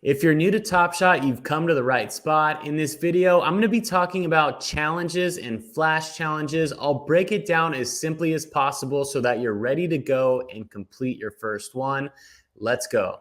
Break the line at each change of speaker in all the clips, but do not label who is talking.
If you're new to Top Shot, you've come to the right spot. In this video, I'm going to be talking about challenges and flash challenges. I'll break it down as simply as possible so that you're ready to go and complete your first one. Let's go.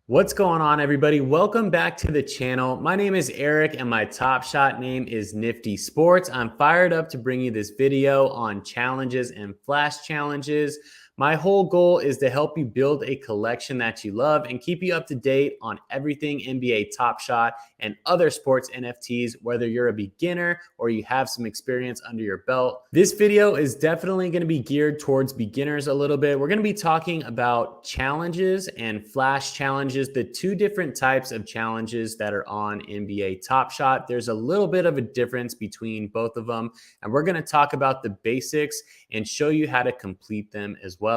What's going on, everybody? Welcome back to the channel. My name is Eric and my Top Shot name is NFTYsports. I'm fired up to bring you this video on challenges and flash challenges. My whole goal is to help you build a collection that you love and keep you up to date on everything NBA Top Shot and other sports NFTs, whether you're a beginner or you have some experience under your belt. This video is definitely going to be geared towards beginners a little bit. We're going to be talking about challenges and flash challenges, the two different types of challenges that are on NBA Top Shot. There's a little bit of a difference between both of them, and we're going to talk about the basics and show you how to complete them as well.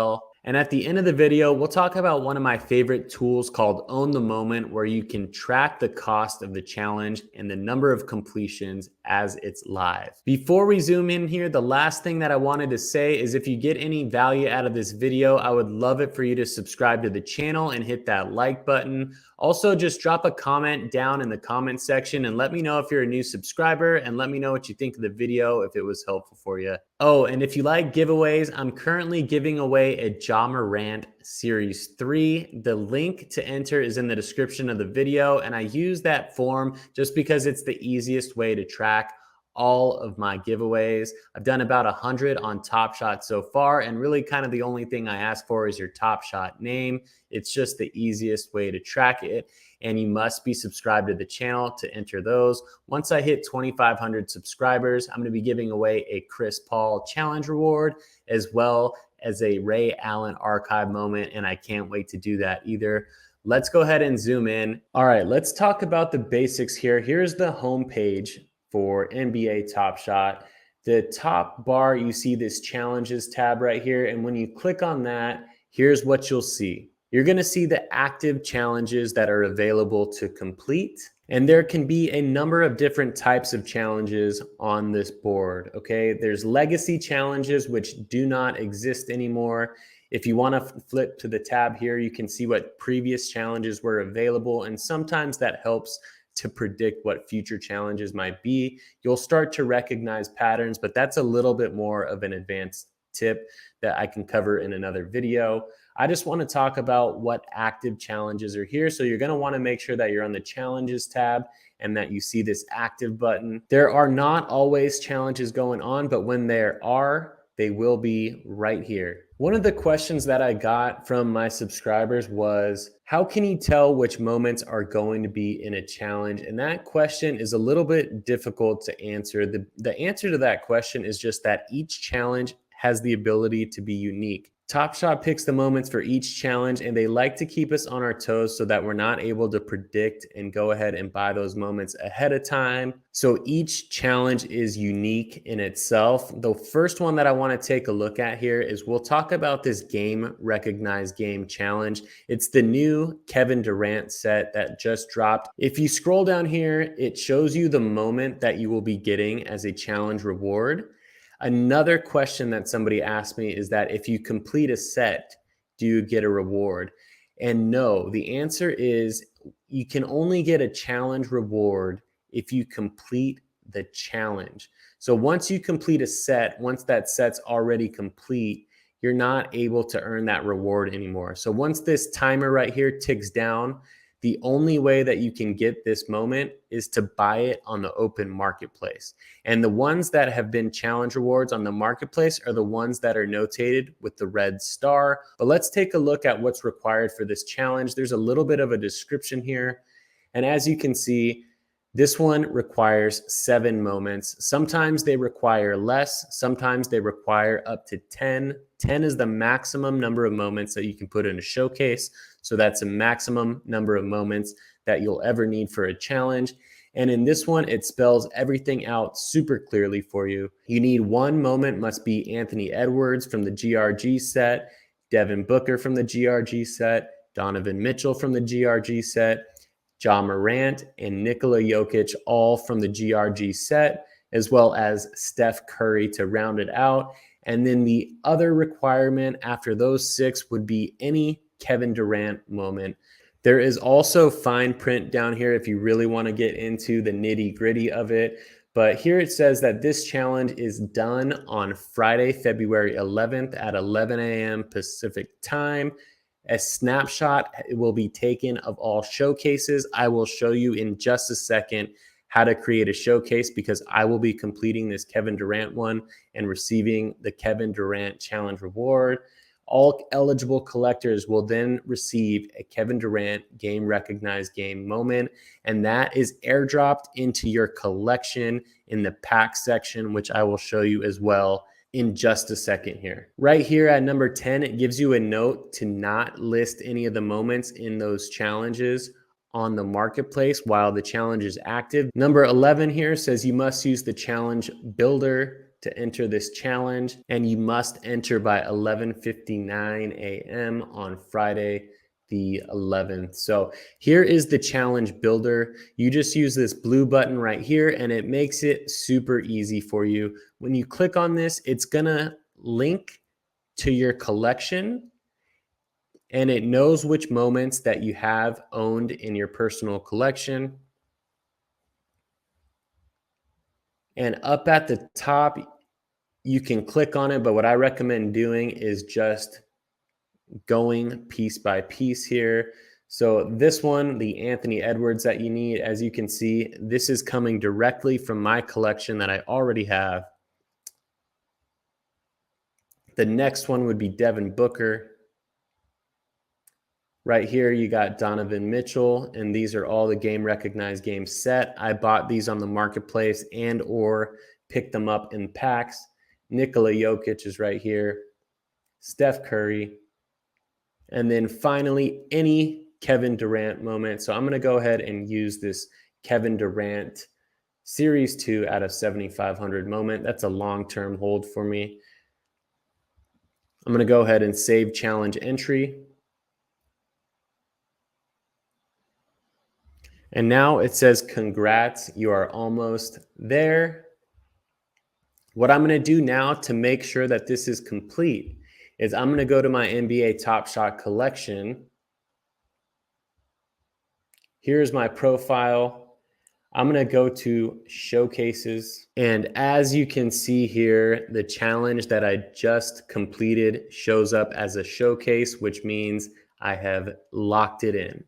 And at the end of the video, we'll talk about one of my favorite tools called Own the Moment, where you can track the cost of the challenge and the number of completions as it's live. Before we zoom in here, the last thing that I wanted to say is if you get any value out of this video, I would love it for you to subscribe to the channel and hit that like button. Also, just drop a comment down in the comment section and let me know if you're a new subscriber and let me know what you think of the video if it was helpful for you. Oh, and if you like giveaways, I'm currently giving away a Ja Morant Series 3. The link to enter is in the description of the video, and I use that form just because it's the easiest way to track all of my giveaways. I've done about 100 on Top Shot so far, and really kind of the only thing I ask for is your Top Shot name. It's just the easiest way to track it, and you must be subscribed to the channel to enter those. Once I hit 2,500 subscribers, I'm going to be giving away a Chris Paul challenge reward as well as a Ray Allen archive moment, and I can't wait to do that either. Let's go ahead and zoom in. All right, let's talk about the basics here. Here's the home page for NBA Top Shot. The top bar, you see this challenges tab right here. And when you click on that, here's what you'll see. You're going to see the active challenges that are available to complete. And there can be a number of different types of challenges on this board. Okay, there's legacy challenges, which do not exist anymore. If you want to flip to the tab here, you can see what previous challenges were available. And sometimes that helps to predict what future challenges might be. You'll start to recognize patterns, but that's a little bit more of an advanced tip that I can cover in another video. I just want to talk about what active challenges are here. So you're going to want to make sure that you're on the challenges tab and that you see this active button. There are not always challenges going on, but when there are, they will be right here. One of the questions that I got from my subscribers was, how can you tell which moments are going to be in a challenge? And that question is a little bit difficult to answer. The answer to that question is just that each challenge has the ability to be unique. Top Shot picks the moments for each challenge, and they like to keep us on our toes so that we're not able to predict and go ahead and buy those moments ahead of time. So each challenge is unique in itself. The first one that I want to take a look at here is we'll talk about this game recognized game challenge. It's the new Kevin Durant set that just dropped. If you scroll down here, it shows you the moment that you will be getting as a challenge reward. Another question that somebody asked me is that if you complete a set, do you get a reward? And no, the answer is you can only get a challenge reward if you complete the challenge. So once you complete a set, once that set's already complete, you're not able to earn that reward anymore. So once this timer right here ticks down, the only way that you can get this moment is to buy it on the open marketplace. And the ones that have been challenge rewards on the marketplace are the ones that are notated with the red star. But let's take a look at what's required for this challenge. There's a little bit of a description here. And as you can see, this one requires 7 moments. Sometimes they require less. Sometimes they require up to 10. 10 is the maximum number of moments that you can put in a showcase. So that's a maximum number of moments that you'll ever need for a challenge. And in this one, it spells everything out super clearly for you. You need 1 moment, must be Anthony Edwards from the GRG set, Devin Booker from the GRG set, Donovan Mitchell from the GRG set, Ja Morant and Nikola Jokic all from the GRG set. as well as Steph Curry to round it out. And then the other requirement after those 6 would be any Kevin Durant moment. There is also fine print down here if you really want to get into the nitty gritty of it. But here it says that this challenge is done on Friday, February 11th at 11 a.m. Pacific time. A snapshot will be taken of all showcases. I will show you in just a second how to create a showcase because I will be completing this Kevin Durant one and receiving the Kevin Durant challenge reward. All eligible collectors will then receive a Kevin Durant game recognized game moment, and that is airdropped into your collection in the pack section, which I will show you as well in just a second here. Right here at number 10, it gives you a note to not list any of the moments in those challenges on the marketplace while the challenge is active. Number 11 here says you must use the challenge builder to enter this challenge, and you must enter by 11:59 a.m. on Friday the 11th. So here is the challenge builder. You just use this blue button right here and it makes it super easy for you. When you click on this, it's gonna link to your collection and it knows which moments that you have owned in your personal collection. And up at the top, you can click on it, but what I recommend doing is just going piece by piece here. So this one, the Anthony Edwards that you need, as you can see, this is coming directly from my collection that I already have. The next one would be Devin Booker. Right here, you got Donovan Mitchell, and these are all the game recognized game set. I bought these on the marketplace and or picked them up in packs. Nikola Jokic is right here. Steph Curry. And then finally, any Kevin Durant moment. So I'm going to go ahead and use this Kevin Durant Series 2 out of 7,500 moment. That's a long-term hold for me. I'm going to go ahead and save challenge entry. And now it says, congrats, you are almost there. What I'm going to do now to make sure that this is complete is I'm going to go to my NBA Top Shot collection. Here's my profile. I'm going to go to showcases. And as you can see here, the challenge that I just completed shows up as a showcase, which means I have locked it in.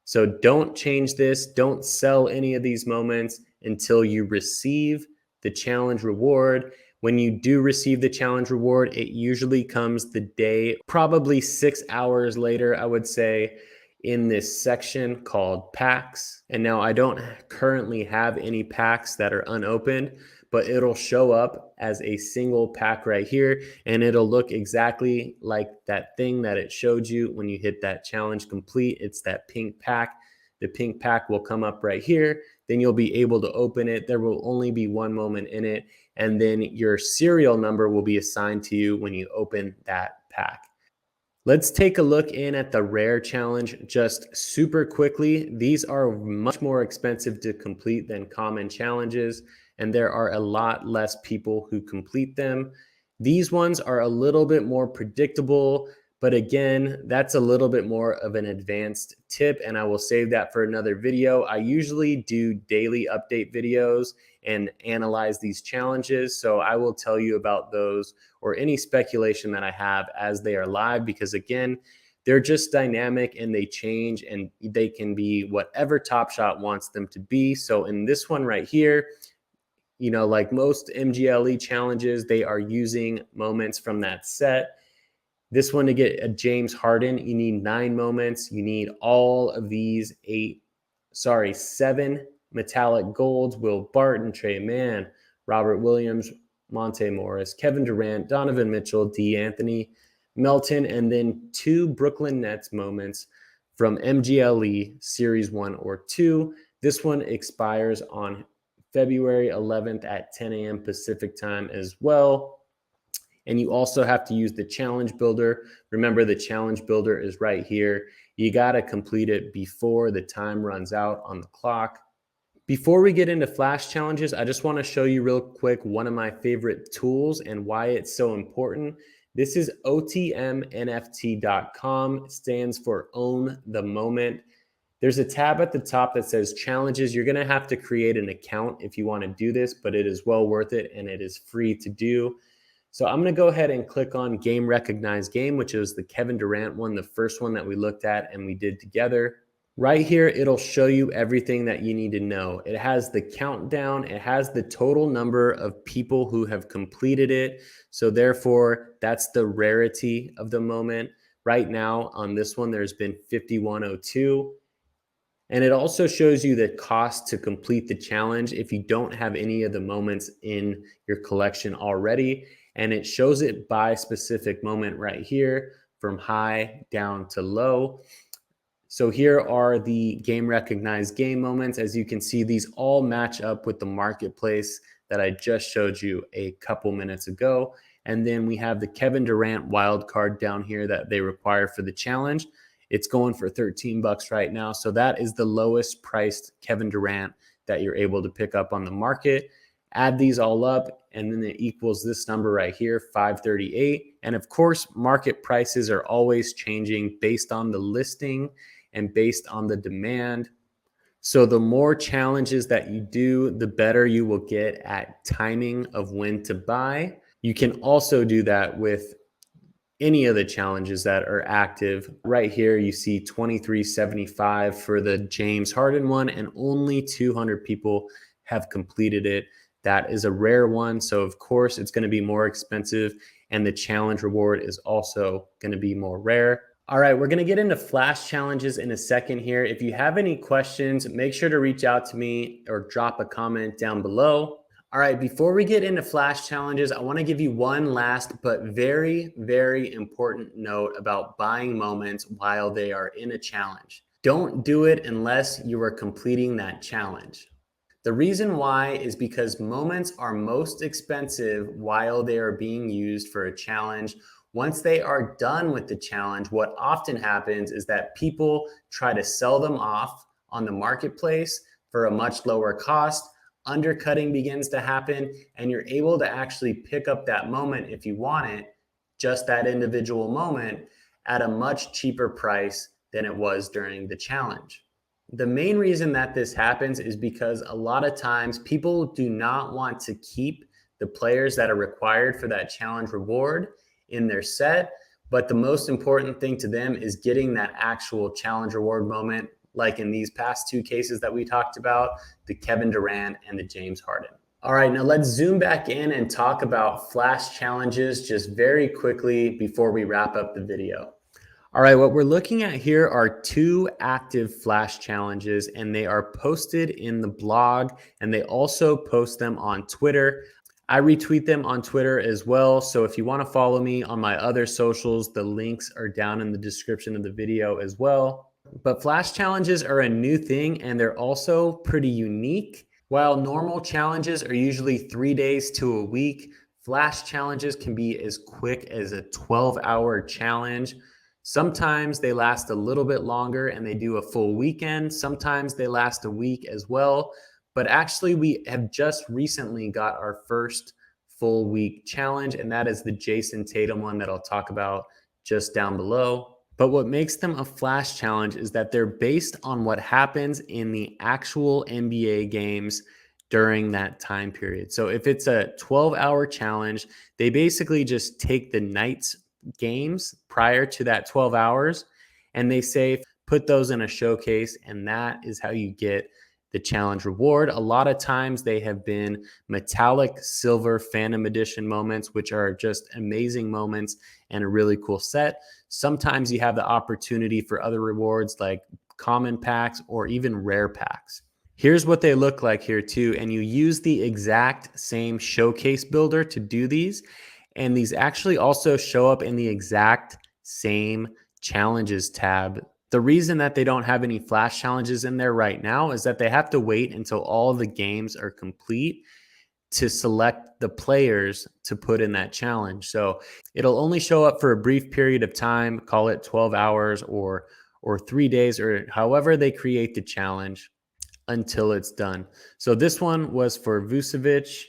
So don't change this. Don't sell any of these moments until you receive the challenge reward. When you do receive the challenge reward, it usually comes the day, probably 6 hours later, I would say, in this section called packs. And now I don't currently have any packs that are unopened, but it'll show up as a single pack right here. And it'll look exactly like that thing that it showed you when you hit that challenge complete. It's that pink pack. The pink pack will come up right here. Then you'll be able to open it. There will only be one moment in it. And then your serial number will be assigned to you when you open that pack. Let's take a look in at the rare challenge just super quickly. These are much more expensive to complete than common challenges, and there are a lot less people who complete them. These ones are a little bit more predictable, but again, that's a little bit more of an advanced tip, and I will save that for another video. I usually do daily update videos and analyze these challenges, so I will tell you about those or any speculation that I have as they are live, because again, they're just dynamic and they change and they can be whatever Top Shot wants them to be. So in this one right here, you know, like most MGLE challenges, they are using moments from that set. This one, to get a James Harden, you need 9 moments. You need all of these 7 metallic golds: Will Barton, Trey Mann, Robert Williams, Monte Morris, Kevin Durant, Donovan Mitchell, D'Anthony Melton, and then 2 Brooklyn Nets moments from MGLE Series 1 or 2. This one expires on February 11th at 10 a.m. Pacific time as well. And you also have to use the challenge builder. Remember, the challenge builder is right here. You got to complete it before the time runs out on the clock. Before we get into flash challenges, I just want to show you real quick one of my favorite tools and why it's so important. This is OTMNFT.com. It stands for Own the Moment. There's a tab at the top that says challenges. You're going to have to create an account if you want to do this, but it is well worth it and it is free to do. So I'm going to go ahead and click on Game Recognized Game, which is the Kevin Durant one, the first one that we looked at and we did together. Right here, it'll show you everything that you need to know. It has the countdown. It has the total number of people who have completed it. So therefore, that's the rarity of the moment. Right now on this one, there's been 5102. And it also shows you the cost to complete the challenge if you don't have any of the moments in your collection already. And it shows it by specific moment right here, from high down to low. So here are the game recognized game moments. As you can see, these all match up with the marketplace that I just showed you a couple minutes ago. And then we have the Kevin Durant wild card down here that they require for the challenge. It's going for 13 bucks right now. So that is the lowest priced Kevin Durant that you're able to pick up on the market. Add these all up, and then it equals this number right here, 538. And of course, market prices are always changing based on the listing and based on the demand. So the more challenges that you do, the better you will get at timing of when to buy. You can also do that with any of the challenges that are active. Right here, you see 2375 for the James Harden one, and only 200 people have completed it. That is a rare one. So of course it's going to be more expensive, and the challenge reward is also going to be more rare. All right, we're going to get into flash challenges in a second here. If you have any questions, make sure to reach out to me or drop a comment down below. All right, before we get into flash challenges, I want to give you one last but very, very important note about buying moments while they are in a challenge. Don't do it unless you are completing that challenge. The reason why is because moments are most expensive while they are being used for a challenge. Once they are done with the challenge, what often happens is that people try to sell them off on the marketplace for a much lower cost. Undercutting begins to happen, and you're able to actually pick up that moment if you want it, just that individual moment, at a much cheaper price than it was during the challenge. The main reason that this happens is because a lot of times people do not want to keep the players that are required for that challenge reward in their set, but the most important thing to them is getting that actual challenge reward moment, like in these past two cases that we talked about, the Kevin Durant and the James Harden. All right, now let's zoom back in and talk about flash challenges just very quickly before we wrap up the video. All right, what we're looking at here are two active flash challenges, and they are posted in the blog, and they also post them on Twitter. I retweet them on Twitter as well. So if you want to follow me on my other socials, the links are down in the description of the video as well. But flash challenges are a new thing, and they're also pretty unique. While normal challenges are usually 3 days to a week, flash challenges can be as quick as a 12-hour challenge. Sometimes they last a little bit longer and they do a full weekend. Sometimes they last a week as well. But actually, we have just recently got our first full week challenge, and that is the Jason Tatum one that I'll talk about just down below. But what makes them a flash challenge is that they're based on what happens in the actual NBA games during that time period. So if it's a 12-hour challenge, they basically just take the night's games prior to that 12 hours and they say, put those in a showcase, and that is how you get the challenge reward. A lot of times they have been metallic silver Phantom Edition moments, which are just amazing moments and a really cool set. Sometimes you have the opportunity for other rewards like common packs or even rare packs. Here's what they look like here too, and you use the exact same showcase builder to do these, and these actually also show up in the exact same challenges tab. The reason that they don't have any flash challenges in there right now is that they have to wait until all the games are complete to select the players to put in that challenge. So it'll only show up for a brief period of time, call it 12 hours or 3 days, or however they create the challenge, until it's done. So this one was for Vucevic.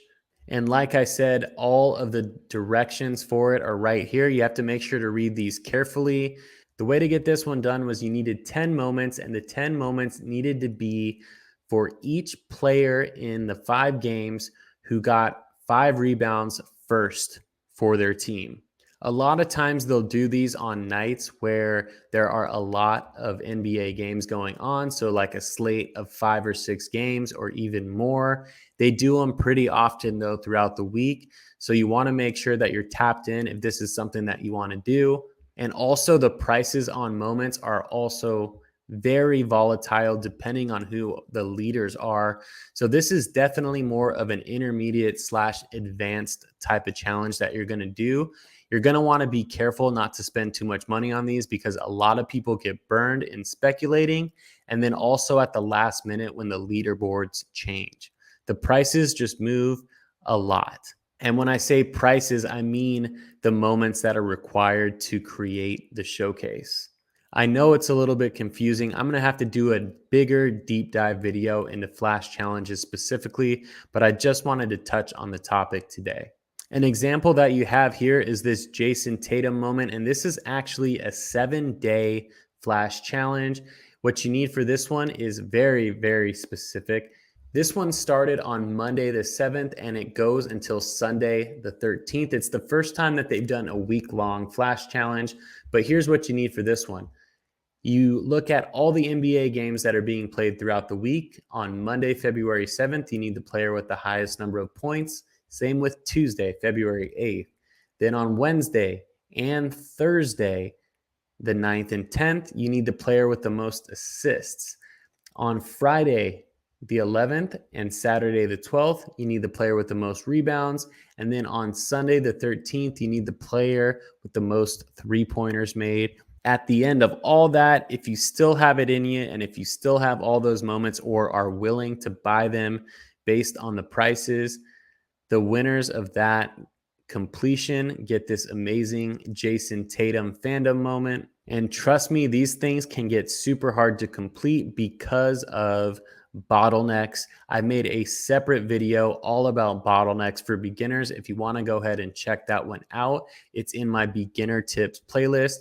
And like I said, all of the directions for it are right here. You have to make sure to read these carefully. The way to get this one done was you needed 10 moments, and the 10 moments needed to be for each player in the 5 games who got 5 rebounds first for their team. A lot of times they'll do these on nights where there are a lot of NBA games going on. So, like a slate of 5 or 6 games or even more. They do them pretty often, though, throughout the week. So, you want to make sure that you're tapped in if this is something that you want to do. And also, the prices on moments are also very volatile depending on who the leaders are. So this is definitely more of an intermediate / advanced type of challenge that you're going to do. You're going to want to be careful not to spend too much money on these because a lot of people get burned in speculating. And then also at the last minute when the leaderboards change, the prices just move a lot. And when I say prices, I mean the moments that are required to create the showcase. I know it's a little bit confusing. I'm going to have to do a bigger deep dive video into flash challenges specifically, but I just wanted to touch on the topic today. An example that you have here is this Jason Tatum moment, and this is actually a 7-day flash challenge. What you need for this one is very, very specific. This one started on Monday the 7th and it goes until Sunday the 13th. It's the first time that they've done a week-long flash challenge, but here's what you need for this one. You look at all the NBA games that are being played throughout the week. On Monday, February 7th, you need the player with the highest number of points. Same with Tuesday, February 8th. Then on Wednesday and Thursday, the 9th and 10th, you need the player with the most assists. On Friday, the 11th and Saturday, the 12th, you need the player with the most rebounds. And then on Sunday, the 13th, you need the player with the most three-pointers made. At the end of all that, if you still have it in you and if you still have all those moments or are willing to buy them based on the prices, the winners of that completion get this amazing Jason Tatum fandom moment. And trust me, these things can get super hard to complete because of bottlenecks. I made a separate video all about bottlenecks for beginners. If you want to go ahead and check that one out, it's in my beginner tips playlist.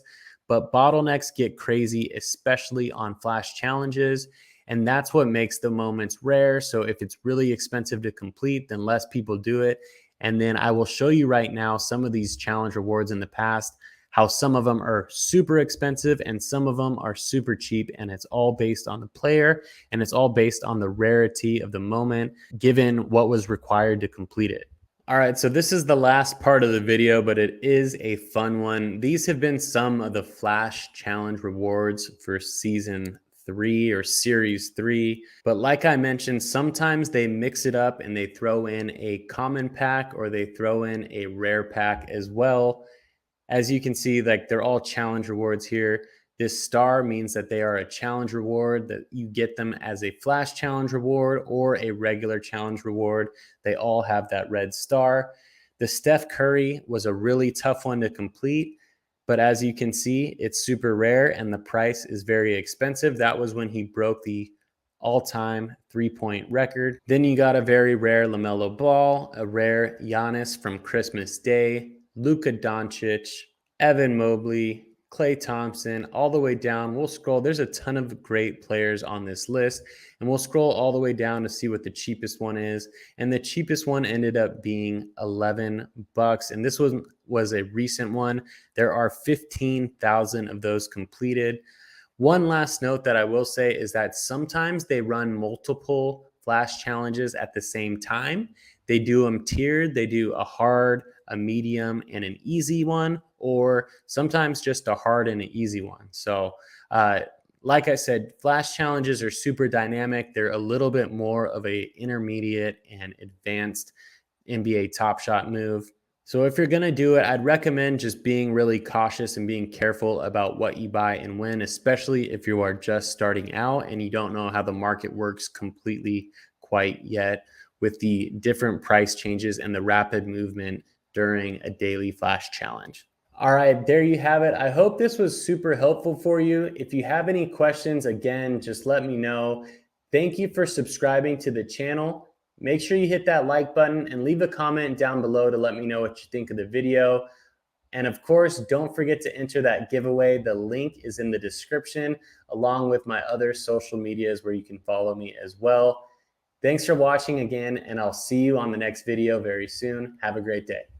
But bottlenecks get crazy, especially on flash challenges. And that's what makes the moments rare. So if it's really expensive to complete, then less people do it. And then I will show you right now some of these challenge rewards in the past, how some of them are super expensive and some of them are super cheap. And it's all based on the player and it's all based on the rarity of the moment, given what was required to complete it. All right, so this is the last part of the video, but it is a fun one. These have been some of the Flash Challenge rewards for Season 3 or Series 3. But like I mentioned, sometimes they mix it up and they throw in a common pack or they throw in a rare pack as well. As you can see, like they're all challenge rewards here. This star means that they are a challenge reward, that you get them as a flash challenge reward or a regular challenge reward. They all have that red star. The Steph Curry was a really tough one to complete, but as you can see, it's super rare and the price is very expensive. That was when he broke the all-time three-point record. Then you got a very rare LaMelo Ball, a rare Giannis from Christmas Day, Luka Doncic, Evan Mobley, Klay Thompson, all the way down. We'll scroll. There's a ton of great players on this list, and we'll scroll all the way down to see what the cheapest one is. And the cheapest one ended up being $11. And this was a recent one. There are 15,000 of those completed. One last note that I will say is that sometimes they run multiple flash challenges at the same time. They do them tiered. They do a hard, a medium, and an easy one, or sometimes just a hard and an easy one. So like I said, flash challenges are super dynamic. They're a little bit more of a intermediate and advanced NBA Top Shot move. So if you're going to do it, I'd recommend just being really cautious and being careful about what you buy and when, especially if you are just starting out and you don't know how the market works completely quite yet with the different price changes and the rapid movement during a daily flash challenge. All right, there you have it. I hope this was super helpful for you. If you have any questions, again, just let me know. Thank you for subscribing to the channel. Make sure you hit that like button and leave a comment down below to let me know what you think of the video. And of course, don't forget to enter that giveaway. The link is in the description, along with my other social medias where you can follow me as well. Thanks for watching again, and I'll see you on the next video very soon. Have a great day.